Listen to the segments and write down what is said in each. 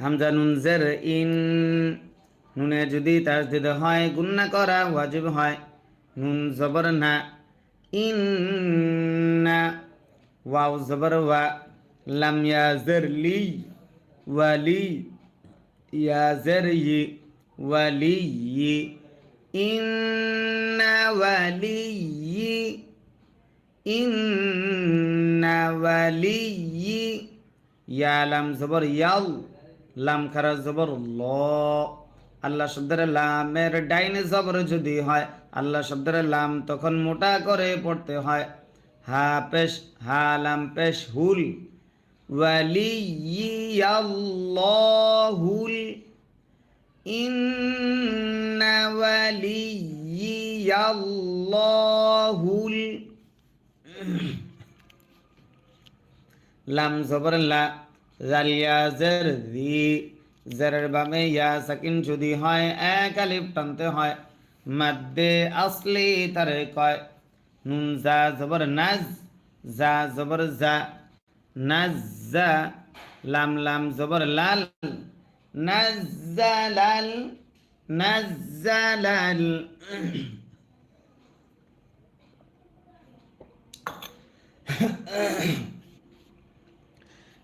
হামজা নুন জের ইন, নুনে যদি তাসদিদ হয় গুন্না করা ওয়াজিব হয়। নুন জবর না, ইন্না। ওয়াও জবর ওয়া, লাম ইয়া জের লি, ওয়ালি। ইয়া জের ই, ওয়ালি ই। ইন্না ওয়ালি ই, ইন্না ওয়ালি ই। ইয়া লাম জবর ইয়াল, লাম খারা জবর ল। আল্লাহ শব্দের লামের ডাইনে জবর যদি হয় আল্লাহ শব্দের লাম তখন মোটা করে পড়তে হয়। হা পেশ, হা লাম পেশ হুল। ওয়ালিয়াল্লাহুল, ইন্না ওয়ালিয়াল্লাহুল। লাম জবর লা, জালিয়া জের জি, জেরের বামে ইয়া সাকিন যদি হয় এক আলিফ টানতে হয়। মাদ্দে আসলি তারে কয়। নুন জা জবর নাজ, জা জবর জা, নাজ্জা। লাম লাম জবর লাল, নাজ্জালাল, নাজ্জালাল।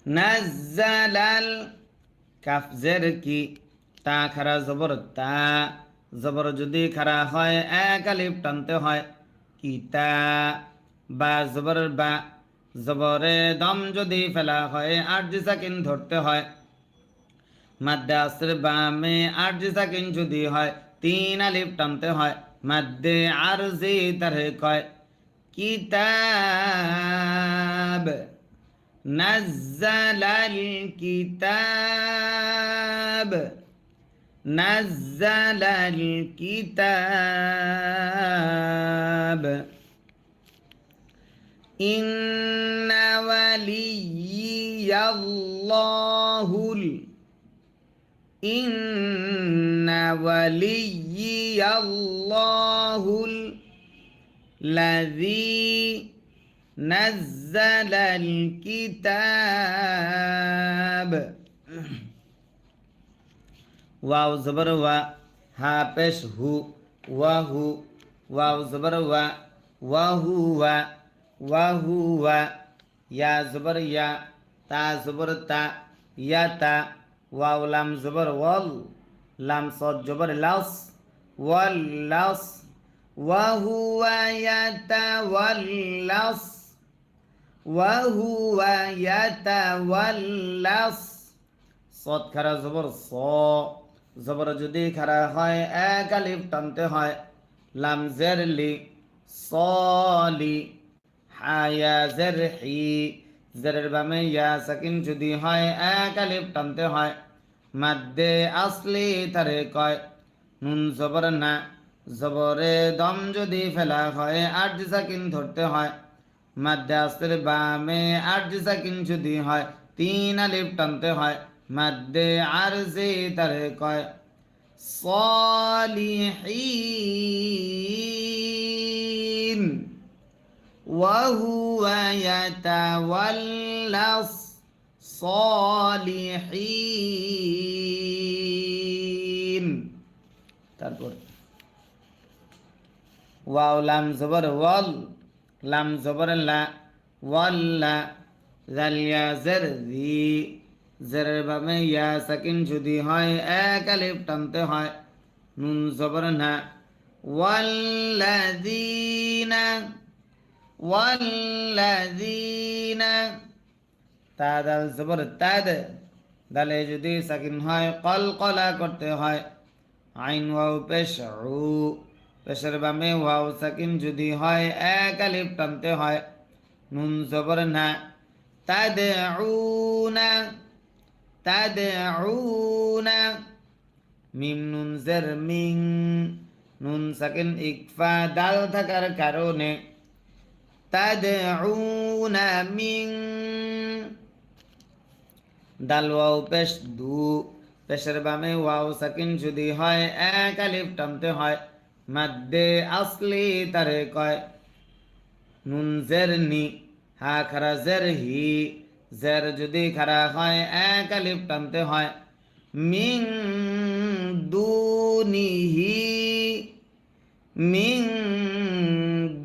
নাজ্জালাল। কাফ জের কি, তা খারা জবর তা, জবর যদি খারা হয় এক আলিফ টানতে হয়। কিতা। বা জবর বা, জবরে দম যদি ফেলা হয় আরজি সাকিন ধরতে হয়। মাদ্দে আসর বামে আরজি সাকিন যদি হয় তিন আলিফ টানতে হয়। মাদ্দে আরজি তারে কয়। কিতাব, نزل الكتاب، نزل الكتاب. إن وليي الله، إن وليي الله الذي نزل الكتاب. ওয়াও জবর ওয়া, হা পেশ হু, ওয়াহু। ওয়াও জবর ওয়া, ওয়াহু ওয়া, ওয়াহু ওয়া। ইয়া জবর ইয়া, তা জবর তা, ইয়া তা। ওয়াও লাম জবর ওয়াল, লাম সদ জবর লাস, ওয়াল লাস। ওয়াহুয়া ইয়াতাওয়াল্লাস, ওয়াহুয়া ইয়াতাওয়াল্লাস। সদ খারা জবর স, জবর যদি খারা হয় এক আলিফ টানতে হয়। লাম জের লি, সলি। হায়া জের হি, জেরের বামে ইয়া সাকিন যদি হয় এক আলিফ টানতে হয়। মাদ্দে আসলি তারে কয়। নুন জবর না, জবরে দম যদি ফেলা হয় আরজি সাকিন ধরতে হয়। মাদ্দে আসর বামে আরজি সাকিন যদি হয় তিন আলিফ টানতে হয়। মাদ্দে আরজি তারে কয়। সালিহিন, ওয়াহুয়া ইয়াতাওয়াল্লাস সালিহিন। তারপর ওয়াও লাম জবর ওয়াল, লাম জবর লা, ওয়াল্লা। জালিয়া জের জি, জেরের বামে ইয়া সাকিন যদি হয় এক আলিফ টানতে হয়। নুন জবর না, ওয়াল্লাযীনা, ওয়াল্লাযীনা। তা দাল জবর তাদ, দালে যদি সাকিন হয় কলকলা করতে হয়। আইন ওয়াও পেশ উ, পেশের বামে ওয়াও সাকিন যদি হয় এক আলিফ টানতে হয়। নুন জবর না, তাদউনা, তাদউনা। মিম নুন জের মিং, নুন সাকিন ইকফা দাল থাকার কারণে তাদউনা মিং। দাল ওয়াও পেশ দু, পেশের বামে ওয়াও সাকিন যদি হয় এক আলিফ টানতে হয়। মাদ্দে আসলি তারে কয়। নুন জের নি, হা খারা জের হি, জের যদি খারা হয় এক আলিফ টানতে হয়। মিন দুনিহি মিন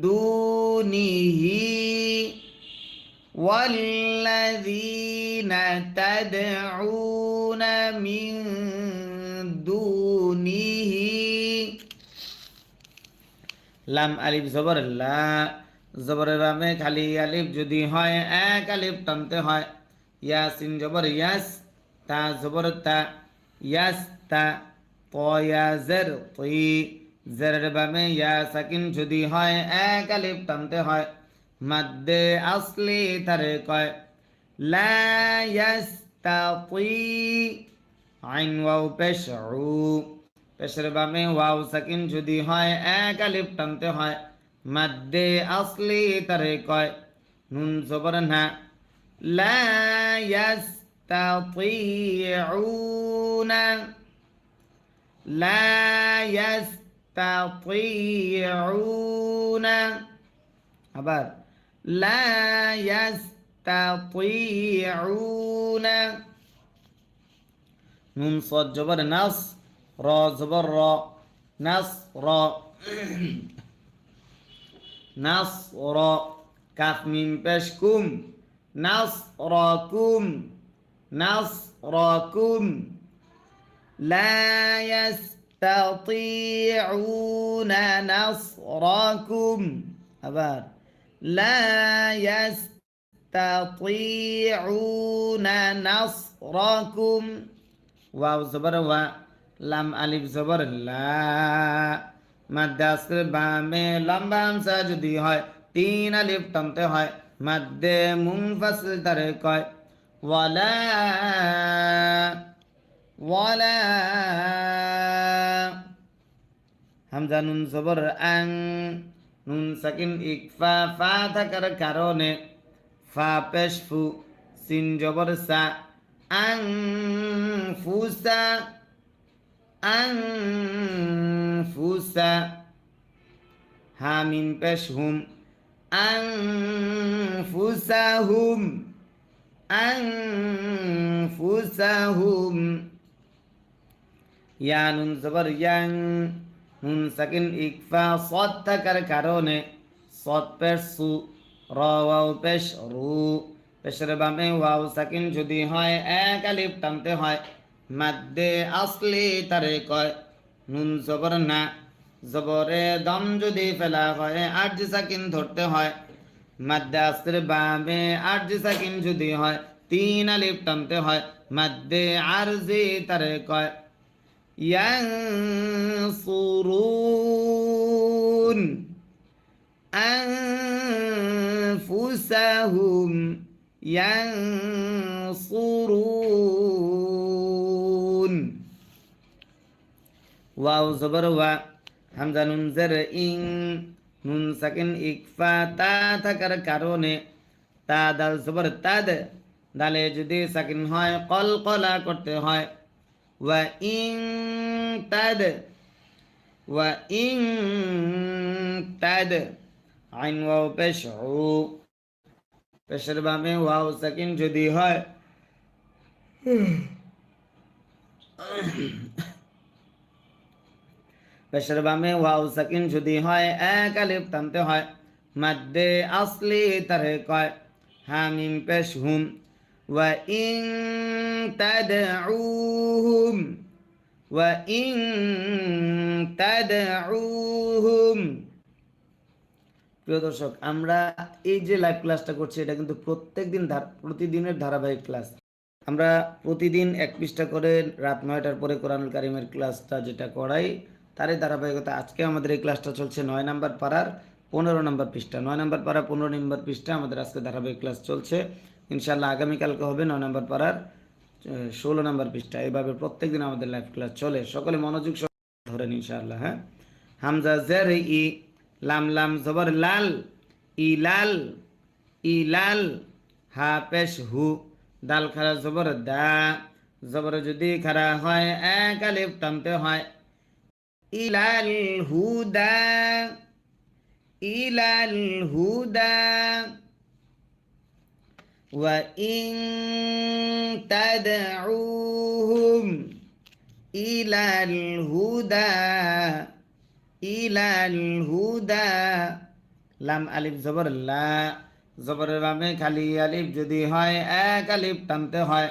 দুনিহি والذين تدعون من دونه লাম আলিফ জবর লা জবরের বামে খালি আলিফ যদি হয় এক আলিফ টানতে হয় ইয়াসিন জবর ইয়াস তা জবর তা ইয়াস তা তয়া জের তই জেরের বামে ইয়া সাকিন যদি হয় এক আলিফ টানতে হয় মাদ্দে আসলি তারে কয় লা ইয়াস্তাতি আইন ওয়াও পেশ উ পেশের বামে ওয়াও সাকিন যদি হয় এক আলিফ টানতে হয় মাদ্দে আসলি তারে কয় নুন জবর না লা ইয়াস্তাতিউনা লা ইয়াস্তাতিউনা আবার লা ইয়াস্তাতিউনা নুন সদ জবর নাস র জবর র নাস র নাস র কাফ মিম পেশ কুম নাস রাকুম নাস রাকুম লা ইয়াস্তাতিউনা নাসরাকুম আবার লা ইয়াস্তাতিউনা নাসরাকুম ওয়াও জবর ওয়া লাম আলিফ জবর লা মাদ্দাসের বামে লম্বা হামজা যদি হয় তিন আলিফ টানতে হয় মাদ্দে মুনফাসিল তারে কয় ওয়ালা ওয়ালা হামজা নুন জবর আং নুন সাকিন ইকফা ফা থাকার কারণে ফা পেশ ফু সিন জবর সা আং ফুসা আং ফুসা হা মিম পেশ হুম আং ফুসাহুম আং ফুসাহুম ইয়া নুন জবর ইয়াং নুন সাকিন ইকফা সদ থাকার কারণে সদ পেশ সু র ওয়াও পেশ রু পেশের বামে ওয়াও সাকিন যদি হয় এক আলিফ টানতে হয় মাদ্দে আসলি তারে কয় নুন জবর না জবরে দম যদি ফেলা হয় আরজি সাকিন ধরতে হয় মাদ্দে আসলির বামে আরজি সাকিন যদি হয় তিন আলিফ টানতে হয় মাদ্দে আরজি তারে কয় ইয়ানসুরুন আনফুসাহুম ইয়ানসুরুন ওয়াও জবর ওয়া হামজা নুন জের ইং নুন সাকিন ইকফা তা থাকার কারণে তা দাল জবর তাদ দালে যদি সাকিন হয় কলকলা করতে হয় ওয়া ইং তাদ ওয়া ইং তাদ আইন ওয়াও পেশ উ পেশের বামে ওয়াও সাকিন যদি হয় পেশের বামে ওয়াও সাকিন যদি হয় এক আলিফ টানতে হয় মাদ্দে আসলি তারে কয় হা মিম পেশ হুম ওয়া ইং তাদউহুম ওয়া ইং তাদউহুম প্রিয় দর্শক আমরা এই যে লাইভ ক্লাসটা করছি এটা কিন্তু প্রতিদিনের ধারাবাহিক ক্লাস আমরা প্রতিদিন এক পৃষ্ঠা করে রাত 9টার পরে কোরআনুল কারীমের ক্লাসটা যেটা করাই তারই ধারাবাহিকতা আজকে আমাদের এই ক্লাসটা চলছে 9 নম্বর পারার 15 নম্বর পৃষ্ঠা 9 নম্বর পারা 15 নম্বর পৃষ্ঠা আমাদের আজকে ধারাবাহিক ক্লাস চলছে ইনশাআল্লাহ আগামীকালকে হবে 9 নম্বর পারার 16 নম্বর পৃষ্ঠা এইভাবে প্রত্যেকদিন আমাদের লাইভ ক্লাস চলে সকলে মনোযোগ ধরেন ইনশাআল্লাহ হ্যাঁ হামজা জের ই লাম লাম জবর লাল ইলাল ইলাল হা পেশ হু দাল খারা জবর দা জবর যদি খারা হয় এক আলিফ টানতে হয় ইলাল হুদা ইলাল হুদা ওয়া ইন তাদউহুম ইলাল হুদা ইলাল হুদা লাম আলিফ জবর লা জবরের বামে খালি আলিফ যদি হয় এক আলিফ টানতে হয়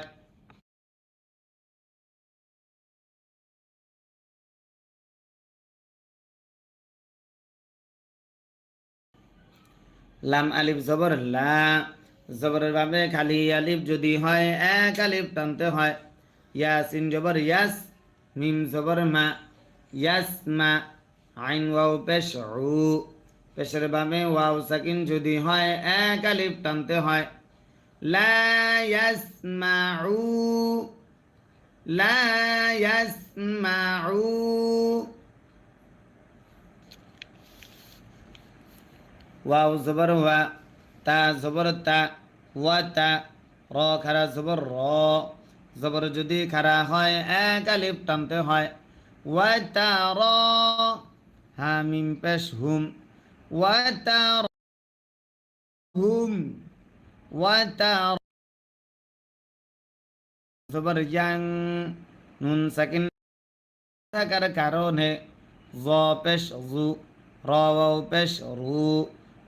লাম আলিফ জবর লা জবরের বামে খালি আলিফ যদি হয় এক আলিফ টানতে হয় ইয়াসিন জবর ইয়াস মিম জবর মা ইয়াস মা আইন ওয়াও পেশ উ পেশের বামে ওয়াও সাকিন যদি হয় এক আলিফ টানতে হয় লা ইয়াসমাউ লা ইয়াসমাউ ওয়াও জবর ওয়া তা জবর তা ওয়া তা র খারা জবর র জবর যদি খারা হয় এক আলিফ টানতে হয় ওয়া তা র হা মিম পেশ হুম ওয়া তা হুম ওয়া তা জবর ইয়াং নুন সাকিন থাকার কারণে জ পেশ জু র ওয়াও পেশ রু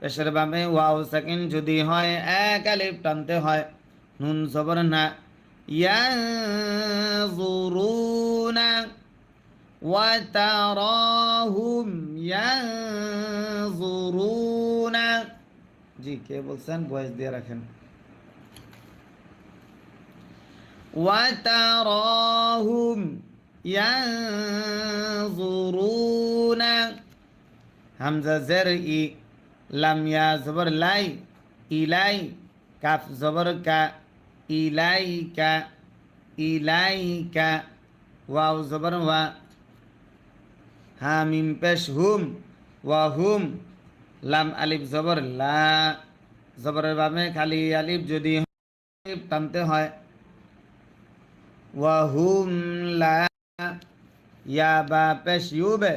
পেশের বামে ওয়াও সাকিন যদি হয় এক আলিফ টানতে হয় নুন জবর না ইয়ানজুরুনা ওয়া তারাহুম ইয়ানজুরুনা জি কে বলছেন ভয়েস দিয়ে রাখেন ওয়া তারাহুম ইয়ানজুরুনা হামজা জের ই লাম ইয়া জবর লাই ইলাই কাফ জবর কা ইলাইকা ইলাইকা ওয়াও জবর ওয়া হা মিম পেশ হুম ওয়া হুম লাম আলিফ জবর লা জবরের বামে খালি আলিফ যদি আলিফ টানতে হয় ওয়া হুম লা ইয়া বা পেশ ইউবে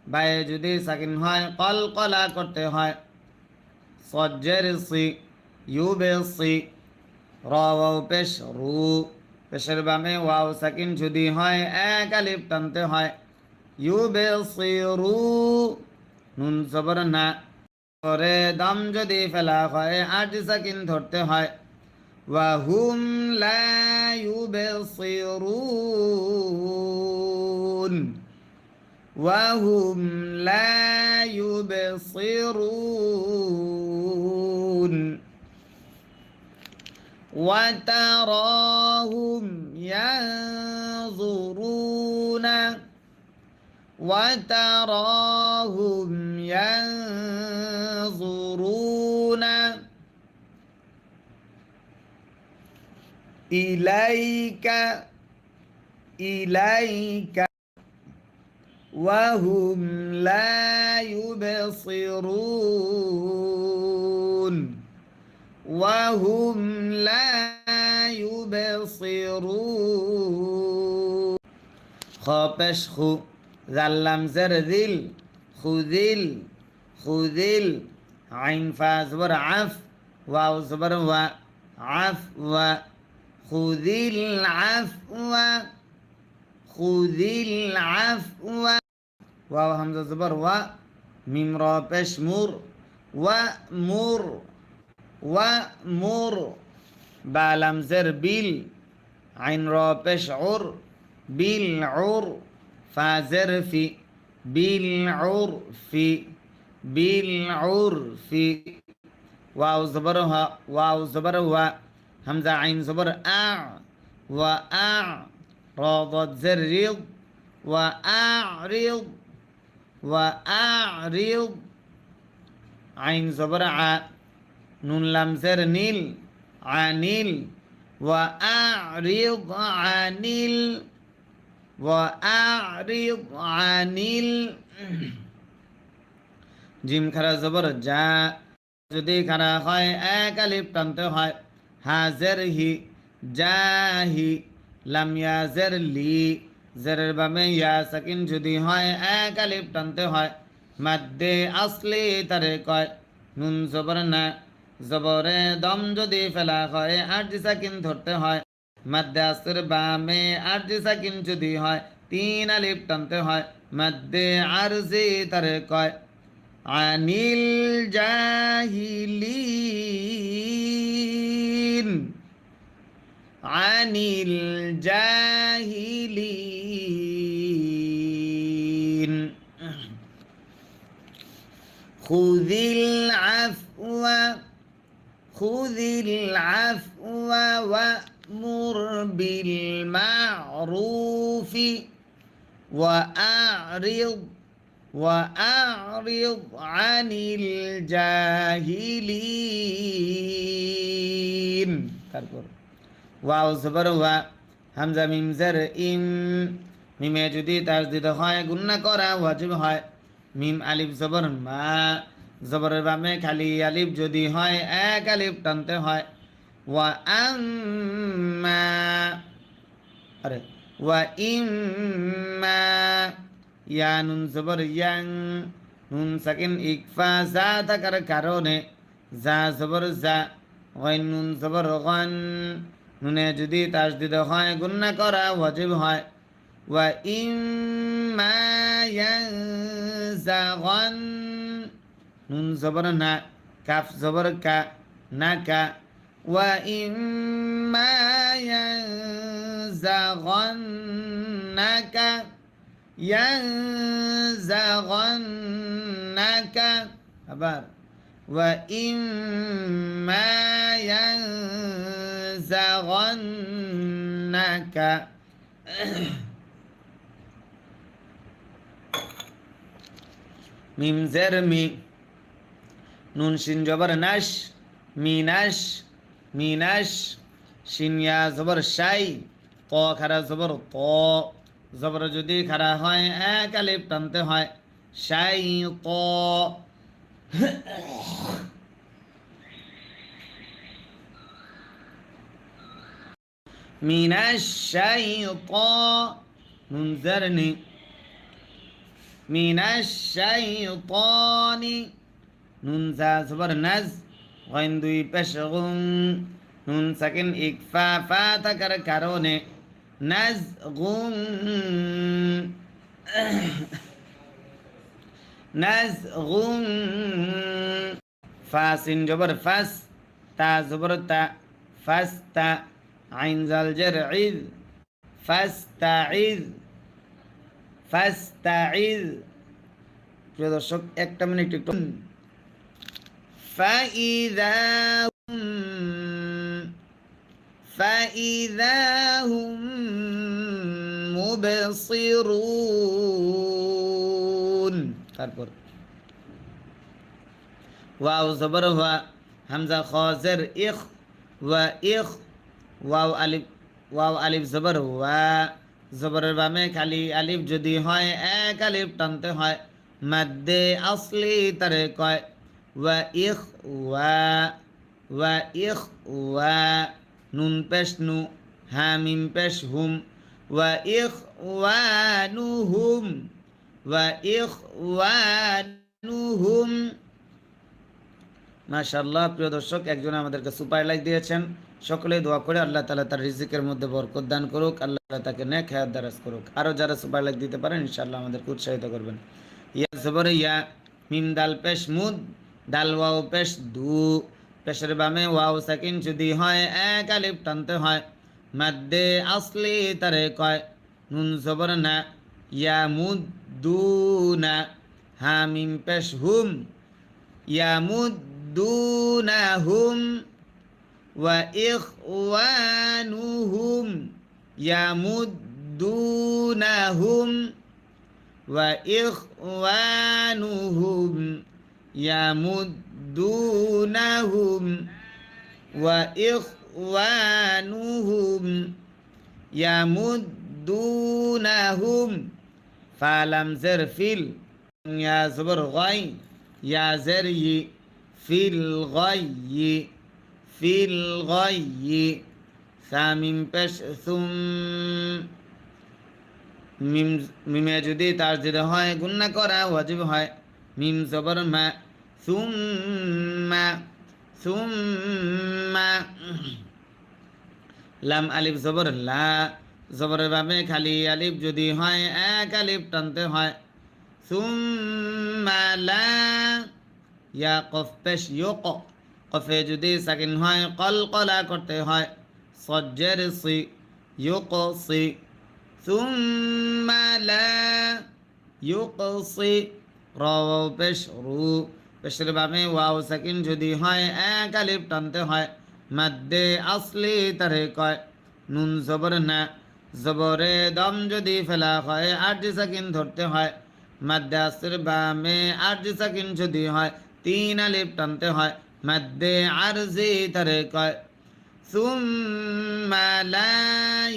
বায়ে যদি সাকিন হয় কলকলা করতে হয় সজ্জের সি ইউবে সি র ওয়াও পেশ রু পেশের বামে ওয়াও সাকিন যদি হয় এক আলিফ টানতে হয় ইউবে সি রু নুন জবর না করে দম যদি ফেলা হয় আট সাকিন ধরতে হয় ওয়া হুম লা ইউবসিরুন وهم لا يبصرون وتراهم ينظرون وتراهم ينظرون إليك إليك وهم لا يبصرون وهم لا يبصرون خابش خو ذلم زرذل خذل خذل عين فا زبر عف واو زبر و عفو خذ العفو خذ العفو واو همزة زبر و ميم را پیش مر ومر ومر با لم زر بیل عین را پیش عر بالعر فا زر فی بالعرف بالعرف واو زبر ها واو زبر و همزة عين زبر وأع را ضاد زر ريض وأعرض وأعرض عين زبر ع نون لام زر نيل عنيل وأعرض عنيل وأعرض عنيل জিম খারা জবর যা যদি খারা হয় এক আলিফ টানতে হয় হাজের হি জাহি লাম ইয়াজের লি জেরের বামে ইয়া সাকিন যদি হয় এক আলিফ টানতে হয় মাদ্দে আসলি তারে কয় নুন জবর না জবরে দম যদি ফেলা হয় আর সাকিন ধরতে হয় মাদ্দে আসর বামে আরজি সাকিন যদি হয় 3 আলিফ টানতে হয় মাদ্দে আরজি তারে কয় আনিল জাহিলিন আনিল জাহিলিন খুযিল আফওয়া খুযিল আফওয়া ওয়া'মুর বিল মা'রুফি وأعرض عن الجاهلين তারপর ওয়াও জবর ওয়া হামজা মিম জের ইম মিমে যদি তাসদীদ হয় গুণনা করা ওয়াজিব হয় মিম আলিফ জবর মা জবরের বামে খালি আলিফ যদি হয় এক আলিফ টানতে হয় ওয়া আম্মা আরে ওয়া ইম্মা ইয়া নুন জবর ইয়াং নুন সাকিন ইকফা জা থাকার কারণে জা জবর জা গাইন নুন জবর গান নুনে যদি তাসদীদ হয় গুণনা করা ওয়াজিব হয় ওয়া ইম্মা ইয়ানজাগান নুন জবর না কাফ জবর কা না কা ওয়া ইম্মা ইয়ানজাগান্নাকা ইয়ানজাগান্নাকা আবার ওয়া ইম্মা ইয়ানজাগান্নাকা মিম জের মি নুন শিন জবর নাশ মিনাশ মিনাশ শিন ইয়া জবর শাই ত খারা জবর ত জবর যদি খারা হয় এক আলিফ টানতে হয় শাই ত মিনাশ শাইতান নুন জের নি মিনাশ শাইতানি নুন জা জবর নাজ গাইন দুই পেশ গুম নুন সাকিন ইকফা ফা থাকার কারণে নাজ গুম নাজ গুম ফা সিন জবর ফাস তা জবর তা ফাস্তা আইন জাল জের ইদ ফাস্তাইদ ফাস্তাইদ প্রিয় দর্শক একটা মিনিট একটু فإذا هم مبصرون তারপর ওয়াও জবর ওয়া হামজা খাজের ইখ ওয়া ইখ ওয়াও আলিফ জবর ওয়া জবরের বামে খালি আলিফ যদি হয় এক আলিফ টানতে হয় মাদ্দে আসলি তারে কয় ওয়া ইখ ওয়া নুন পেশ নু হা মিম পেশ হুম ওয়া ইখওয়ানুহুম মাশাআল্লাহ। প্রিয় দর্শক একজন আমাদেরকে সুপার লাইক দিয়েছেন, সকলে দোয়া করে আল্লাহ তাআলা তার রিজিকের মধ্যে বরকত দান করুক, আল্লাহ তাকে নেক হায়াত দারাজ করুক। আরো যারা সুপার লাইক দিতে পারেন ইনশাআল্লাহ আমাদেরকে উৎসাহিত করবেন। ইয়া জবর ইয়া মিম দাল পেশ মুদ দাল ওয়াও পেশ দু পেশের বামে ওয়াও সাকিন যদি হয় এক আলিফ টানতে হয় মাদ্দে আসলি তারে কয় নুন জবর না ইয়া মুদ্দুনা হা মিম পেশ হুম ইয়া মুদ্দুনাহুম ওয়া ইখওয়ানুহুম ইয়া মুদ্দুনাহুম ওয়া ইখওয়ানুহুম ইয়া মুদ্দুনাহুম ওয়া ইখওয়ানুহুম ইয়া মুদ্দুনাহুম ফালাম জের ফিল ইয়া জবর গাই ইয়া জের ই ফিল গাই সামিম পেশ সুম মিমে যদি তার যদি হয় গুণনা করা ওয়াজিব হয় মিম জবর মা সুম্মা লাম আলিফ জবর লা, জবরের বামে খালি আলিফ যদি হয় এক আলিফ টানতে হয়। সুম্মা লা, ইয়া কফ পেশ ইউক, কফে যদি সাকিন হয় কলকলা করতে হয়। সজ্জের সি, ইউক সি, সুম্মা লা ইউকসি, র পেশ রু, পেশের বামে ওয়াও সাকিন যদি হয় এক আলিফ টানতে হয়। মাদ্দে আসলি তারে কয়। নুন জবর না, জবরে দম যদি ফেলা হয় আরজি সাকিন ধরতে হয়। মাদ্দে আসর বামে আরজি সাকিন যদি হয় তিন আলিফ টানতে হয়। মাদ্দে আরজি তারে কয়। সুম্মা লা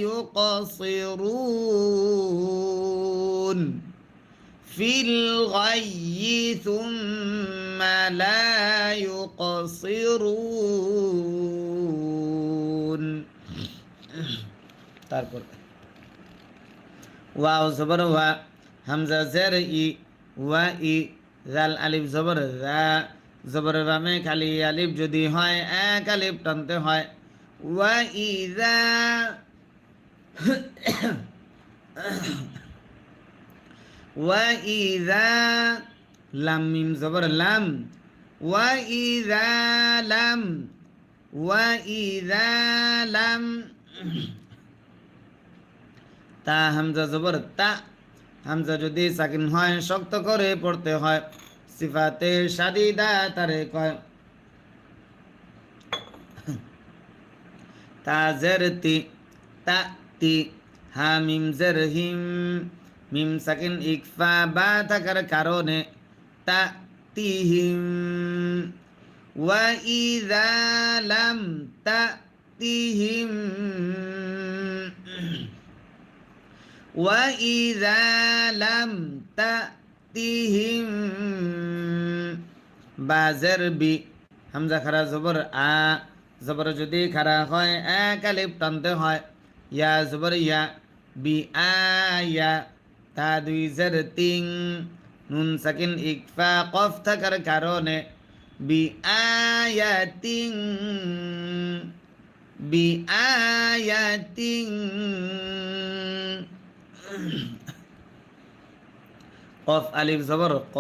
ইউকসিরুন ফিল গায়্যি সুম্মা লা ইউকসিরুন। তারপর ওয়াও জবর ওয়া, হামজা জের ই, ওয়া ই, জাল আলিফ জবর যা, জবরের বামে খালি আলিফ যদি হয় এক আলিফ টানতে হয়। ওয়া ইযা, ওয়া ইযা, লাম মিম জবর লাম, ওয়া ইযা লাম, ওয়া ইযা লাম। তা হামজা জবর তা, হামজা যদি সাকিন হয় শক্ত করে পড়তে হয়। সিফাতে শাদিদা তারে কয়। তা জের তি, তা তি, হা মিম জের হিম, মিম সাকিন ইকফা বা থাকার কারণে তা তিহিম। ওয়া ইযা লাম তা তিহিম, ওয়া ইযা লাম তাতিহিম। বা জের বি, হামজা খারা জবর আ, জবর যদি খারা হয় এক আলিফ টানতে হয়। ইয়া জবর ইয়া, বি আয়া, তা দুই জের তিং, নুন সাকিন ইকফা কফ থাকার কারণে বি আয়াতিং, বি আয়াতিং। কফ আলিফ জবর ক,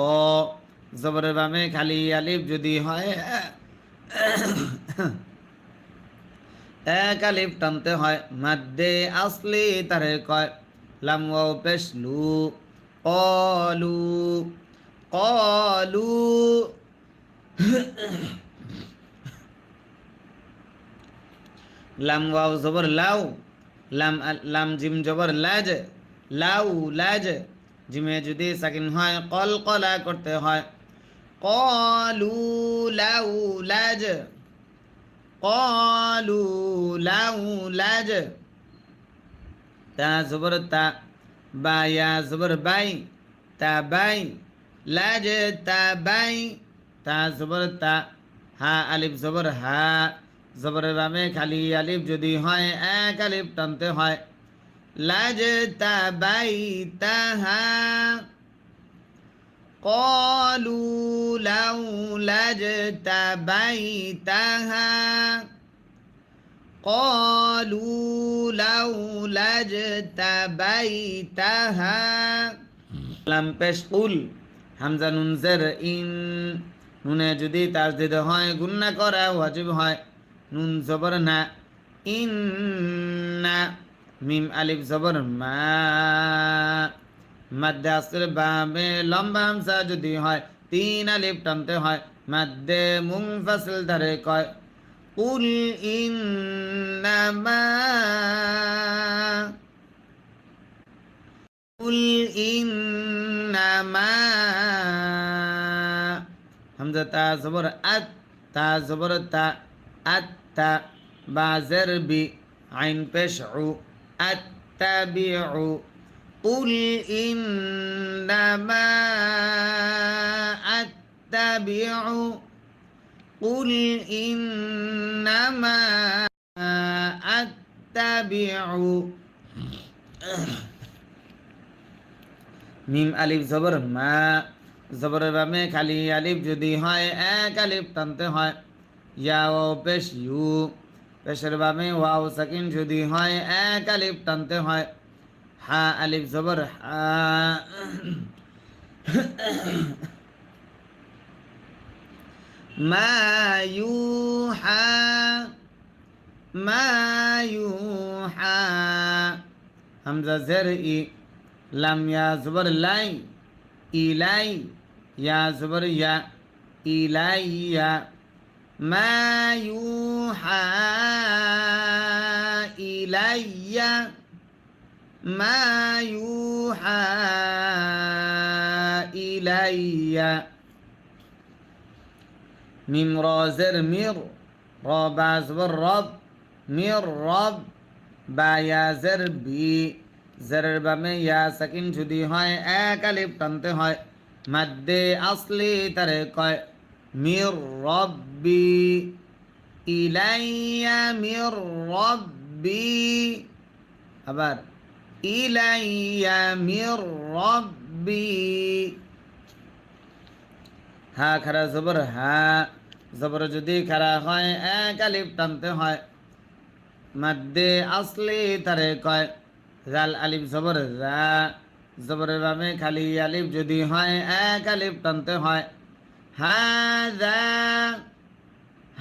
জবরের বামে খালি আলিফ যদি হয় এক আলিফ টানতে হয়। মাদ্দে আসলি তারে কয়। লাম ওয়াও পেশ লু, কলু, কলু। লাম ওয়াও জবর লাউ, লাম লাম জিম জবর লাজ, লাউ লাজ, জিমে যদি সাকিন হয় কলকলা করতে হয়। কলু লাউ লাজ, কলু লাউ লাজ। তা জবর তা, বা ইয়া জবর বাই, তা বাই, লাজ তা বাই, তা জবর তা, হা আলিফ জবর হা, জবরের বামে খালি আলিফ যদি হয় এক আলিফ টানতে হয়। লাজ তা বাই তাহা, কলু লাউ লাজ তা বাই তাহা, কলু লাউ লাজ তা বাই তাহা। লাম পেশ উল, হামজা নুন জের ইন, নুনে যদি তাসদিদ হয় গুন্না করা ওয়াজিব হয়। নুন জবর না, ইন্না, মিম আলিফ জবর মা, মাদ্দে আসর বামে লম্বা হামজা যদি হয় তিন আলিফ টানতে হয়। মাদ্দে মুনফাসিল ধারে কয়। কুল ইন্নামা, কুল ইন্নামা, হামজা তা জবর আত, তা জবর তা, আত্তা, বা জের বি, আইন পেশ উ, আত্তাবিউ। কুল ইন্নামা আত্তাবিউ, কুল ইন্নামা আত্তাবিউ। মিম আলিফ জবর মা, জবরের বামে খালি আলিফ যদি হয় এক আলিফ টানতে হয়। ইয়া ও পেশ ইউ, পেশের বামে ওয়াও সাকিন যদি হয় এক আলিফ টানতে হয় হা আলিফ জবর হা মা ইউহা মা ইউহা হামজা জের ই লাম ইয়া জবর লাই ইলাই ইয়া জবর ইয়া ইলাইয়া মা ইউহা ইলাইয়া মা ইউহা ইলাইয়া মিম র জের মির র বা জবর রব মির রব বা ইয়া জের বি জেরের বামে ইয়া সাকিন যদি হয় এক আলিফ টানতে হয় মাদ্দে আসলি তারে কয় মির রব্বি ইলাইয়া মির রব্বি আবার ইলাইয়া মির রব্বি হা খারা জবর হা জবর যদি খারা হয় এক আলিফ টানতে হয় মাদ্দে আসলি তারে কয় জাল আলিফ জবর জা জবরের বামে খালি আলিফ যদি হয় এক আলিফ টানতে হয় হাযা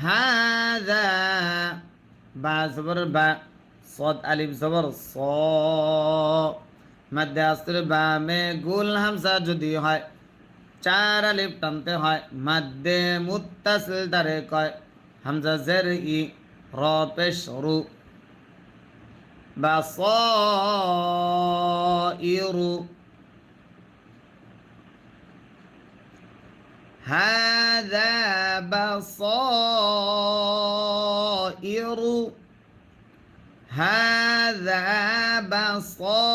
হাযা বা জবর বা صاد আলিফ জবর স মাদ্দে আসলি বামে গুল হামজা যদি হয় চার আলিফ টানতে হয় মাদ্দে মুত্তাসিল তারে কয় হামজা জের ই র পেশ রু বাসাইরু হাযা বাসাইরু হাযা বাসাইরু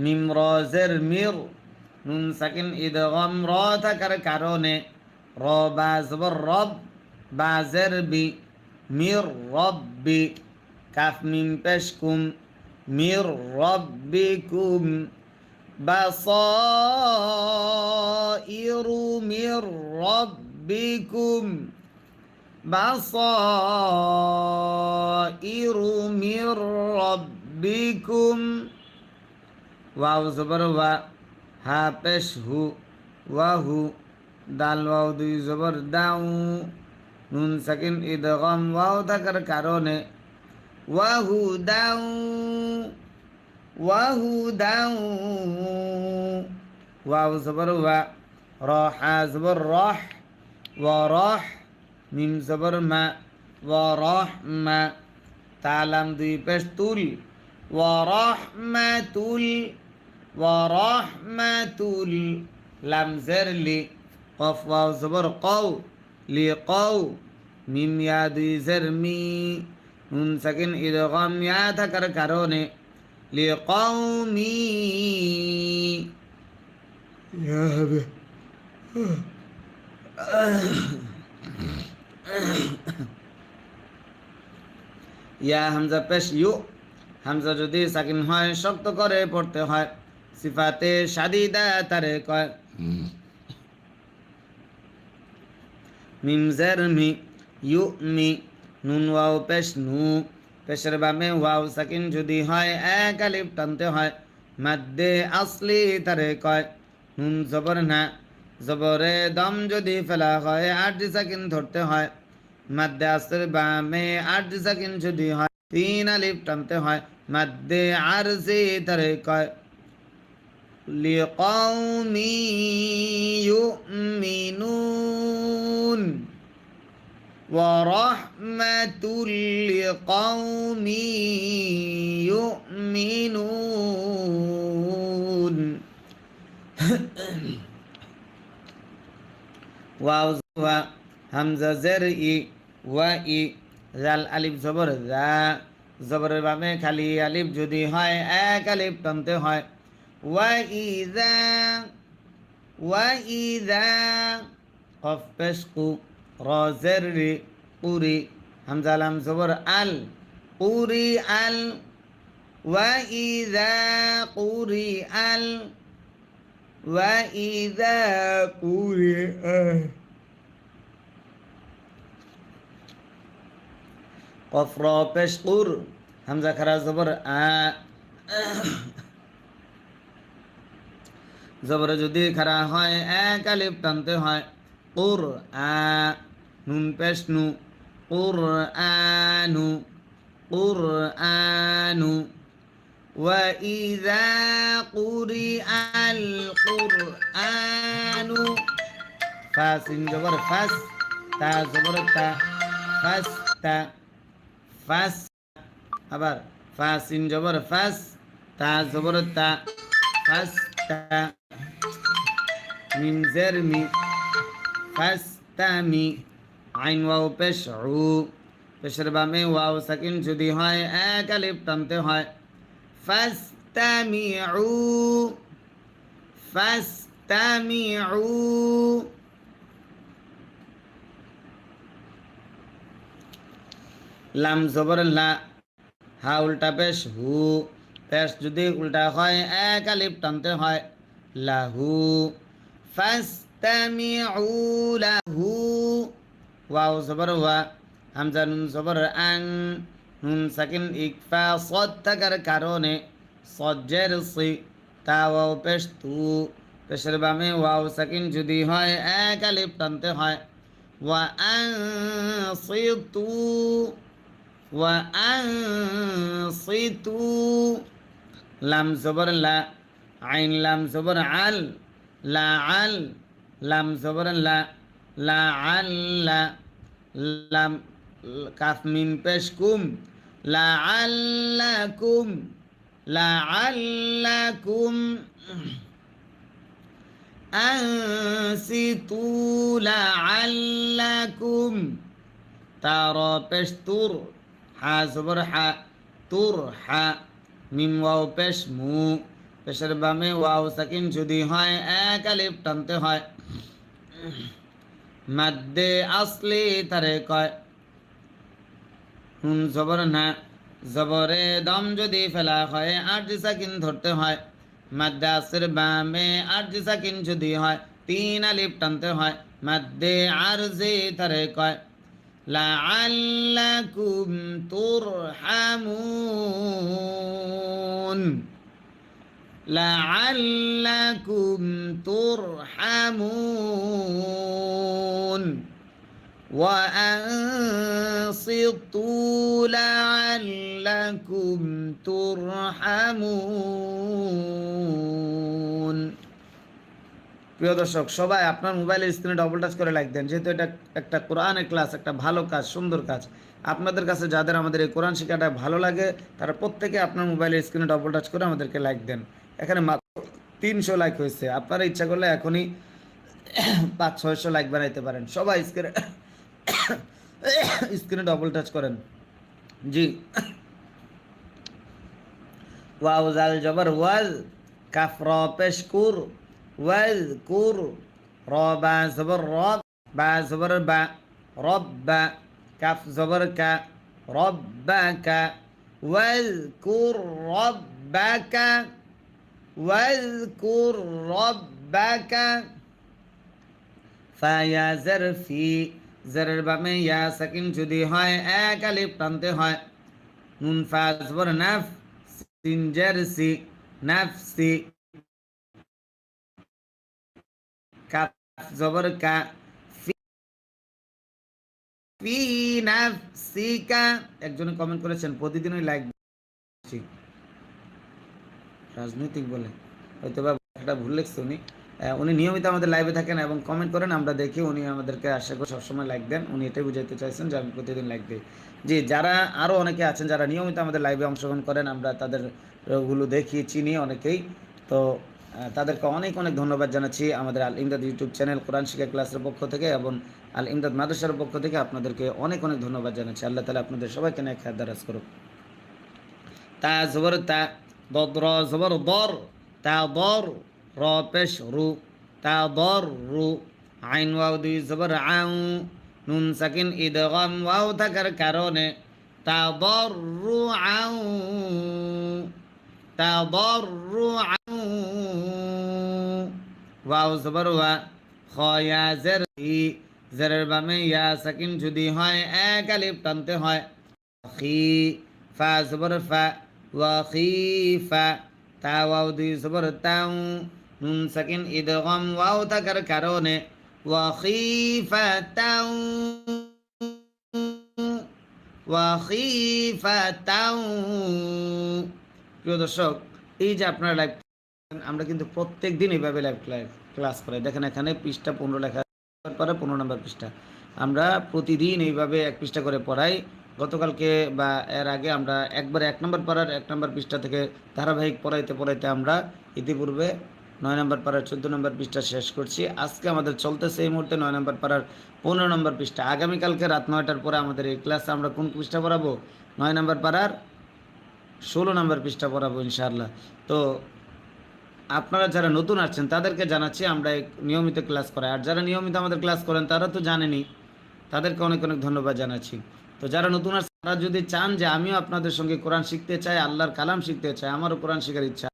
মিম র জের মির নুন সাকিন ইদগাম র থাকার কারণে র বা জবর রব বা জের বি মির রব্বি কাফ মিম পেশ কুম মির রব্বিকুম বাসাইরু মির রব্বিকুম বাসাইরু মির রব্বিকুম ওয়াও জবর ওয়া হা পেশ হু ওয়াহু দাল ওয়াও দুই জবর দাউ নুন সাকিন ইদগাম ওয়াও থাকার কারণে ওয়াহু দাউ ওয়াহু দাউ ওয়াও জবর ওয়া র হা জবর রহ ওয়া রহ মিম জবর মা ওয়া রহমা তালাম দুই পেশ তুল ওয়া রহমাতুল ورحمة لم زر لي قف واو زبر قو لقو ميم يا দুই زر مي নুন সাকিন ইদগাম ইয়া থাকার কারণে লিকওমি ইয়া হবে ইয়া হামজা পেশ ইউ হামজা যদি সাকিন হয় শক্ত করে পড়তে হয় সিফাতে শাদিদা তারে কয় মিম জের মি ইউ মি নুন ওয়াও পেশ নু পেশের বামে ওয়াও সাকিন যদি হয় এক আলিফ টানতে হয় মাদ্দে আসলি তারে কয় নুন জবর না জবরে দম যদি ফেলা হয় আট সাকিন ধরতে হয় মাদ্দে আসলি বামে আট সাকিন যদি হয় তিন আলিফ টানতে হয় মাদ্দে আরজি তারে কয় لقوم يؤمنون ورحمة لقوم يؤمنون واو همزة زرئي وإي জাল আলিফ জবর যা জবরের বামে খালি আলিফ যদি হয় এক আলিফ টানতে হয় ওয়াইদা কফ পেশ কু র জের রি কুরি হামজা লাম জবর আল কুরি আল ওয়াইদা কুরি আল ওয়াইদা কুরি আল কফ র পেশ কুর, হামজা খারা জবর আ, জবর যদি খারা হয় এক আলিফ টানতে হয় কুর আ, নুন পেশ নু, কুর আনু, কুর আনু। وإذا قرئ القرآن فاس جبر فاس تا جبر تا فاس تا فاس আবার ফাস ইন জবর ফাস তা জবর তা ফাস তা মিন জের মি ফাস তা মি আইন ওয়াও পেশ উ পেশের বামে ওয়াও সাকিন যদি হয় এক আলিফ টানতে হয় ফাস্তামিউ ফাস্তামিউ। লাম জবর লা, হা উল্টা পেশ হু, পেশ যদি উল্টা হয় এক আলিফ টানতে হয় লাহু ফাস্তামিউ লাহু। ওয়াও জবর ওয়া, হামজা নুন জবর আং, নুন সাকিন ইকফা সদ থাকার কারণে সজ্জের সি, তা ওয়াও পেশ তু, পেশের বামে ওয়াও সাকিন যদি হয় এক আলিফ টানতে হয় ওয়া আনসিতু ওয়া আনসিতু। লাম জবর লা, আইন লাম জবর আল, লা আল, লাম জবর লা, লা আল লা, লাম কাফ মিম পেশ কুম, লা আল্লাকুম, লা আল্লাকুম। আনসিতু লা আল্লাকুম। তার পেশ তুর, হা জবর হা, তুর হা, মিম ওয়াও পেশ মু, পেশের বামে ওয়াও সাকিন যদি হয় এক আলিফ টানতে হয় মাদ্দে আসলি তারে কয়। নুন জবর না, জবরে দম যদি ফেলা হয় আরজি সাকিন ধরতে হয় মাদ্দে আসের বামে আরজি সাকিন যদি হয় তিন আলিফ টানতে হয় মাদ্দে আরজি তারে কয় লাআল্লাকুম তুরহামুন, লাআল্লাকুম তুরহামুন। وأنصتوا لعلكم ترحمون। প্রিয় দর্শক সবাই আপনার মোবাইলের স্ক্রিনে ডবল টাচ করে লাইক দেন, যেহেতু এটা একটা কোরআনের ক্লাস, একটা ভালো কাজ, সুন্দর কাজ। আপনাদের কাছে যাদের আমাদের এই কোরআন শেখাটা ভালো লাগে তারা প্রত্যেকে আপনার মোবাইলের স্ক্রিনে ডবল টাচ করে আমাদেরকে লাইক দেন। এখানে মাত্র 300 লাইক হয়েছে, আপনারা ইচ্ছা করলে এখনই 500-600 লাইক বানাইতে পারেন। সবাই স্ক্রিনে ডবল টাচ করেন। জি। ওয়াও জাল জবর ওয়াল, কাফ র পেশ কুর, ওয়াল কুর, র বা জবর রব, বা জবর বা, রব্বা, কাফ জবর কা, রব্বাকা, ওয়াল কুর রব্বাকা, ওয়াল কুর রব্বাকা। ফায়া জার ফি, জারের বামে ইয়া সাকিন যদি হয় এক আলিফ টানতে হয় নুন ফা জবর নাফ, সিন জার সি, নাফসি, কাফ জবর কা, ফি নাফসিকা। একজনে কমেন্ট করেছেন প্রতিদিনই লাইক দিচ্ছি, রাজনৈতিক বলে হয়তো বা একটা ভুল লিখছে উনি। উনি নিয়মিত আমাদের লাইভে থাকেন এবং কমেন্ট করেন, আমরা দেখি। উনি আমাদেরকে আশা করি সবসময় লাইক দেন। উনি এটাই বুঝাইতে চাইছেন যে আমি প্রতিদিন লাইক দিই। জি, যারা আরও অনেকে আছেন যারা নিয়মিত আমাদের লাইভে অংশগ্রহণ করেন, আমরা তাদের গুলো দেখি, চিনি অনেকেই। তো তাদেরকে অনেক অনেক ধন্যবাদ জানাচ্ছি আমাদের আল ইমদাদ ইউটিউব চ্যানেল কোরআন শিক্ষা ক্লাসের পক্ষ থেকে এবং আল ইমদাদ মাদ্রাসার পক্ষ থেকে আপনাদেরকে অনেক অনেক ধন্যবাদ জানাচ্ছি। আল্লাহ তাআলা আপনাদের সবাইকে নেক হায়াত দারাজ করুক। তা জবর তা, দদ র জবর দর, তা দর, র পেশ রু, তা দর রু, আইন ওয়াও দুই জবর আউ, নুন সাকিন ইদগাম ওয়াও থাকার কারণে তা দর রু আউ, তা দর রু আউ। ওয়াও জবর ওয়া, খ ইয়া জের ই, জেরের বামে ইয়া সাকিন যদি হয় এক আলিফ টানতে হয় খি ফা জবর ফা ওয়াখিফা তা ওয়াও দুই জবর তাও নুন সাকিন ইদগাম ওয়াও থাকার কারণে ওয়াখিফাতাও ওয়াখিফাতাও। প্রিয় দর্শক, এই যে আপনারা লাইভ, আমরা কিন্তু প্রত্যেক দিন এইভাবে লাইভ ক্লাস করাই। দেখেন এখানে পৃষ্ঠা 15 লেখা, পরে 15 নম্বর পৃষ্ঠা। আমরা প্রতিদিন এইভাবে এক পৃষ্ঠা করে পড়াই। গতকালকে বা এর আগে আমরা একবারে 1 নম্বর পাড়ার 1 নম্বর পৃষ্ঠা থেকে ধারাবাহিক পড়াইতে পড়াইতে আমরা ইতিপূর্বে 9 নম্বর পাড়ার 14 নম্বর পৃষ্ঠা শেষ করছি। আজকে আমাদের চলতেছে এই মুহূর্তে 9 নম্বর পাড়ার 15 নম্বর পৃষ্ঠা। আগামীকালকে রাত 9টার পরে আমাদের এই ক্লাসে আমরা কোন পৃষ্ঠা পড়াবো? 9 নম্বর পাড়ার 16 নম্বর পৃষ্ঠা পড়াবো ইনশাআল্লাহ। তো আপনারা যারা নতুন আসছেন তাদেরকে জানাচ্ছি আমরা নিয়মিত ক্লাস করাই। আর যারা নিয়মিত আমাদের ক্লাস করেন তারা তো জানেনই, তাদেরকে অনেক অনেক ধন্যবাদ জানাচ্ছি। তো যারা নতুন আসছেন তারা যদি চান যে আমিও আপনাদের সঙ্গে কোরআন শিখতে চাই, আল্লাহর কালাম শিখতে চাই, আমারও কোরআন শেখার ইচ্ছা,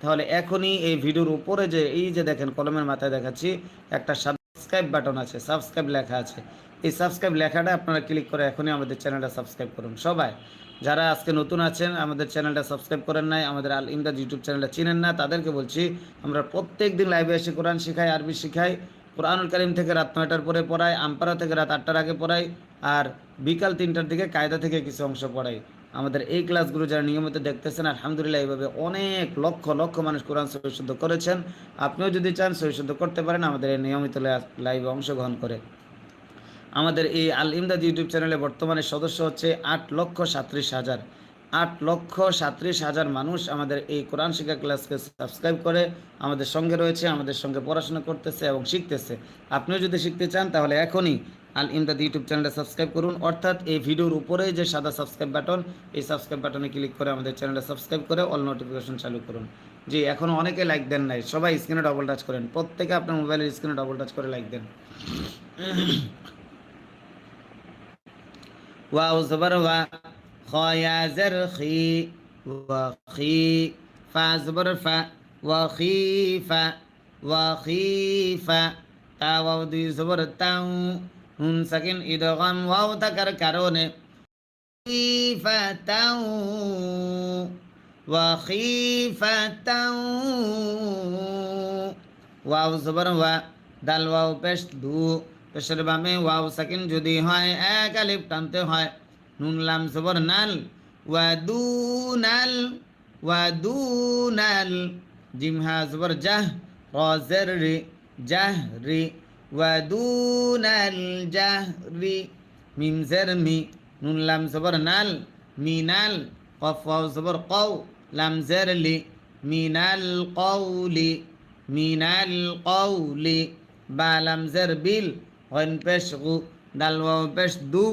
তাহলে এখনই এই ভিডিওর উপরে যে এই যে দেখেন কলমের মাথায় দেখাচ্ছি একটা সাবস্ক্রাইব বাটন আছে, সাবস্ক্রাইব লেখা আছে, এই সাবস্ক্রাইব লেখাটা আপনারা ক্লিক করে এখনই আমাদের চ্যানেলটা সাবস্ক্রাইব করুন। সবাই যারা আজকে নতুন আছেন, আমাদের চ্যানেলটা সাবস্ক্রাইব করেন নাই, আমাদের আল ইমদাদ ইউটিউব চ্যানেলটা চিনেন না, তাদেরকে বলছি আমরা প্রত্যেক দিন লাইভে এসে কোরআন শিখাই, আরবি শিখাই। কোরআনুল কারীম থেকে রাত 9টার পরে পড়াই, আমপারা থেকে রাত 8টার আগে পড়াই, আর বিকাল 3টার দিকে কায়দা থেকে কিছু অংশ পড়াই। আমাদের এই ক্লাসগুলো যারা নিয়মিত দেখতেছেন, আলহামদুলিল্লাহ এইভাবে অনেক লক্ষ লক্ষ মানুষ কোরআন সহিশুদ্ধ করেছেন। আপনিও যদি চান সহিশুদ্ধ করতে পারেন আমাদের এই নিয়মিত লাইভে অংশগ্রহণ করে। আমাদের এই আল ইমদাদ ইউটিউব চ্যানেলে বর্তমানে সদস্য হচ্ছে 8,37,000। 8,37,000 মানুষ আমাদের এই কোরআন শিক্ষা ক্লাসকে সাবস্ক্রাইব করে আমাদের সঙ্গে রয়েছে, আমাদের সঙ্গে পড়াশোনা করতেছে এবং শিখতেছে। আপনিও যদি শিখতে চান তাহলে এখনই আল ইমদাদ ইউটিউব চ্যানেলটা সাবস্ক্রাইব করুন, অর্থাৎ এই ভিডিওর উপরে যে সাদা সাবস্ক্রাইব বাটন, এই সাবস্ক্রাইব বাটনে ক্লিক করে আমাদের চ্যানেলটা সাবস্ক্রাইব করে অল নোটিফিকেশন চালু করুন। জি, এখনও অনেকে লাইক দেন নাই, সবাই স্ক্রিনে ডবল টাচ করেন, প্রত্যেকে আপনার মোবাইলের স্ক্রিনে ডবল টাচ করে লাইক দেন। ওয়াও জবর ওয়া, খ ইয়া জের খি, ওয়া খি, ফা জবর ফা, ওয়া খিফা, ওয়া খিফা, তা ওয়াও দুই জবর তাও, নুন সাকিন ইদগাম ওয়াও থাকার কারণে খিফাতাও, ওয়া খিফাতাও। ওয়াও জবর ওয়া, দাল ওয়াও পেশ দু, পেশের বামে ওয়াও সাকিন যদি হয় এক আলিফ টানতে হয়। নুন লাম জবর নাল, ওয়া দুনাল, ওয়া দুনাল। জিম হা জবর জাহ, র জের রি, জাহরি, ওয়া দুনাল জাহরি। মিম জের মি, নুন লাম জবর নাল, মিনাল। কফ ওয়াও জবর কও, লাম জের লি, মিনাল কওলি, মিনাল কওলি। বা লাম জের বিল, গইন পেশ গু, দাল ওয়াও পেশ দু,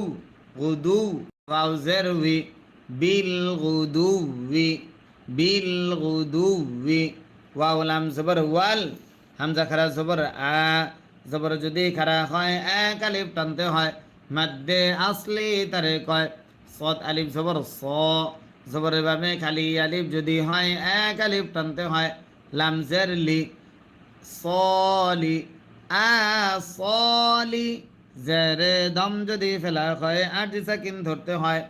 গুদু, ওয়াও জের উই, বিল গুদুউই, বিল গুদুউই। ওয়াও লাম জবর ওয়াল, হামজা খারা জবর আ, জবর যদি খারা হয় এক আলিফ টানতে হয়। মাদ্দে আসলি তারে কয়। সদ আলিফ জবর স, জবরের বামে খালি আলিফ যদি হয় এক আলিফ টানতে হয়। লাম জের লি, সলি, আসলি। জেরে দম যদি ফেলা হয় 8 সেকেন্ড ধরতে হয়।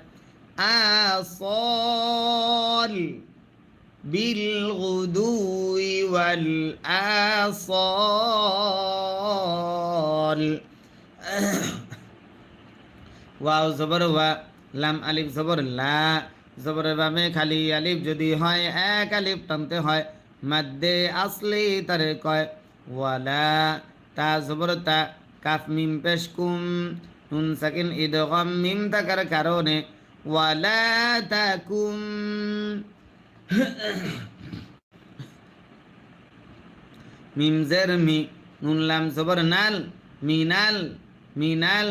আসল, বিল গুদুই ওয়াল আসল। ওয়াও জবর ওয়া, লাম আলিফ জবর লা, জবরের বামে খালি আলিফ যদি হয় এক আলিফ টানতে হয়। মাদ্দে আসলি তারে কয়। ওয়ালা, তা জবর তা, কাফ মিম পেশ কুম, নুন সাকিন ইদগাম মিম থাকার কারণে ওয়ালা তাকুম। মিম জের মি, নুন লাম জবর নাল, মিনাল, মিনাল।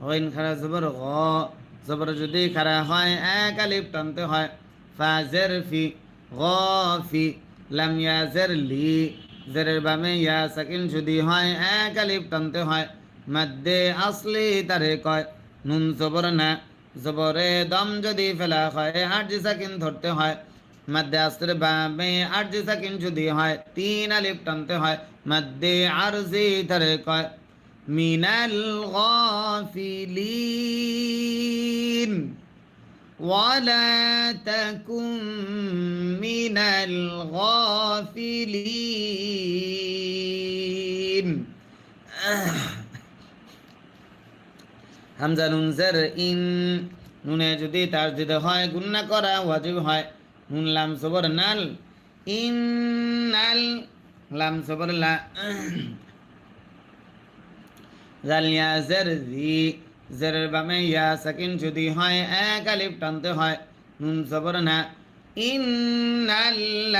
গইন খারা জবর গ, জবর যদি খারা হয় এক আলিফ টানতে হয়। ফা জের ফি, গফি, লাম ইয়া জের লি, জেরের বামে ইয়া সাকিন যদি হয় এক আলিফ টানতে হয়। মাদ্দে আসলি তারে কয়। নুন জবর না, জবরে দম যদি ফেলা হয় 8 সাকিন ধরতে হয়। মাদ্দে আসরের বামে 8 সাকিন যদি হয় 3 আলিফ টানতে হয়। মাদ্দে আরজি তারে কয়। মিনাল গাফিলিন, ولا تكن من الغافلين হামজা নুন জের ইন নুনে যদি তার দিতে হয় গুণনা করা ওয়াজিব হয় নুন লাম সবর নাল ইন্নাল লাম সবর লা জাল ইয়া জের জি জেরের বামে ইয়া সাকিন যদি হয় এক আলিফ টানতে হয় নুন সবর না ইন্নাল্লাযীনা